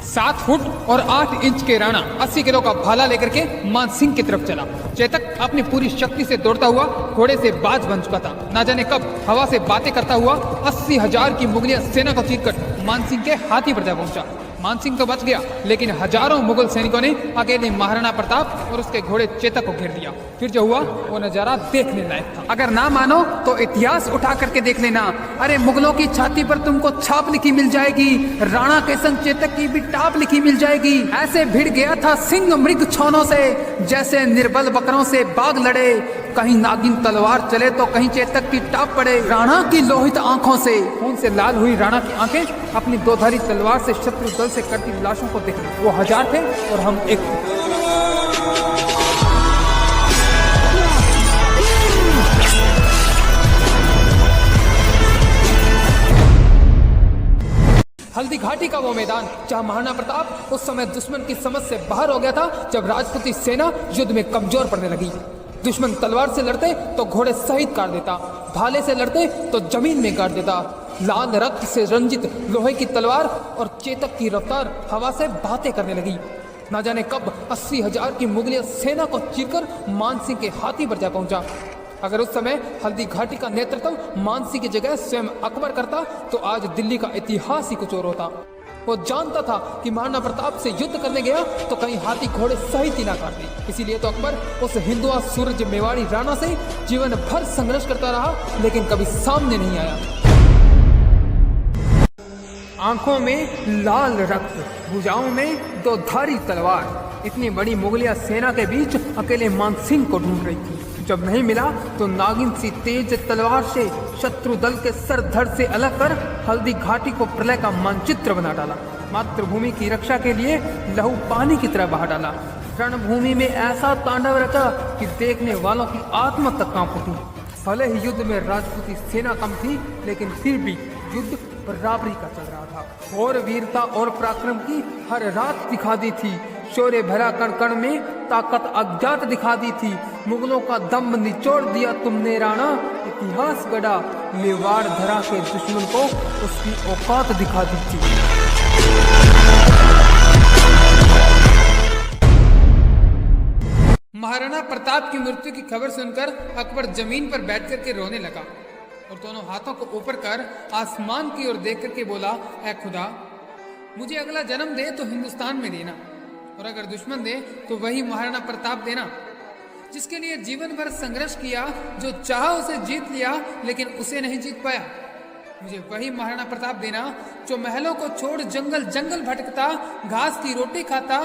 7 foot और 8 inch के Rana 80 kilo का भाला लेकर के मानसिंह की तरफ चला। चेतक अपनी पूरी शक्ति से दौड़ता हुआ घोड़े से बाज बन चुका था। ना जाने कब हवा से बातें करता हुआ 80,000 की मुगलिया सेना को चीरकर मानसिंह के हाथी पर जा पहुंचा। मानसिंह तो बच गया, लेकिन हजारों मुगल सैनिकों ने अकेले महाराणा प्रताप और उसके घोड़े चेतक को घेर दिया। फिर जो हुआ वो नजारा देखने लायक था। अगर ना मानो तो इतिहास उठा करके देख लेना। अरे मुगलों की छाती पर तुमको छाप लिखी मिल जाएगी, राणा के संग चेतक की भी टाप लिखी मिल जाएगी। ऐसे भिड़ गया था सिंह मृग छौनों से, जैसे निर्बल बकरों से बाघ लड़े। कहीं नागिन तलवार चले तो कहीं चेतक की टाप पड़े। राणा की लोहित आंखों से खून से लाल हुई राणा की आंखें अपनी दोधारी तलवार से शत्रु दल से कटती लाशों को देख रही। वो 1000 थे और हम 1 थे। हल्दी घाटी का वो मैदान जहां महाराणा प्रताप उस समय दुश्मन की समझ से बाहर हो गया था, जब राजपूती सेना युद्ध में कमजोर पड़ने लगी। दुश्मन तलवार से लड़ते तो घोड़े सहित काट देता, भाले से लड़ते तो जमीन में गाड़ देता। लाल रक्त से रंजित लोहे की तलवार और चेतक की रफ्तार हवा से बातें करने लगी। ना जाने कब 80,000 की मुगलिया सेना को चीरकर मानसिंह के हाथी पर जा पहुंचा। अगर उस समय हल्दी घाटी का नेतृत्व मानसिंह की जगह स्वयं अकबर करता तो आज दिल्ली का इतिहास ही कुछ और होता। वो जानता था कि महाराणा प्रताप से युद्ध करने गया तो कहीं हाथी घोड़े सहित ही ना काट दे। इसीलिए तो अकबर उस हिंदुआ सूरज मेवाड़ी राणा से जीवन भर संघर्ष करता रहा, लेकिन कभी सामने नहीं आया। आंखों में लाल रक्त, भुजाओं में 2 धारी तलवार, इतनी बड़ी मुगलिया सेना के बीच अकेले मानसिंह को ढूंढ रही थी। जब नहीं मिला तो नागिन सी तेज तलवार से शत्रु दल के सर धड़ से अलग कर हल्दी घाटी को प्रलय का मानचित्र बना डाला। मातृभूमि की रक्षा के लिए लहू पानी की तरह बहा डाला। रणभूमि में ऐसा तांडव रचा कि देखने वालों की आत्मा तक कांप उठी। भले ही युद्ध में राजपूती सेना कम थी, लेकिन फिर भी युद्ध बराबरी का चल रहा था। और वीरता और पराक्रम की हर रात दिखा दी थी। शौर्य भरा कण कण में ताकत अज्ञात दिखा दी थी। मुगलों का दम निचोड़ दिया तुमने राणा, इतिहास गढ़ा, मेवाड़ धरा के दुश्मन को उसकी औकात दिखा दी थी। महाराणा प्रताप की मृत्यु की खबर सुनकर अकबर जमीन पर बैठ कर के रोने लगा और दोनों हाथों को ऊपर कर आसमान की ओर देख करके बोला, ऐ खुदा, मुझे अगला जन्म दे तो हिंदुस्तान में देना, और अगर दुश्मन दे तो वही महाराणा प्रताप देना, जिसके लिए जीवन भर संघर्ष किया, जो चाहा उसे जीत लिया लेकिन उसे नहीं जीत पाया। मुझे वही महाराणा प्रताप देना जो महलों को छोड़ जंगल जंगल भटकता, घास की रोटी खाता,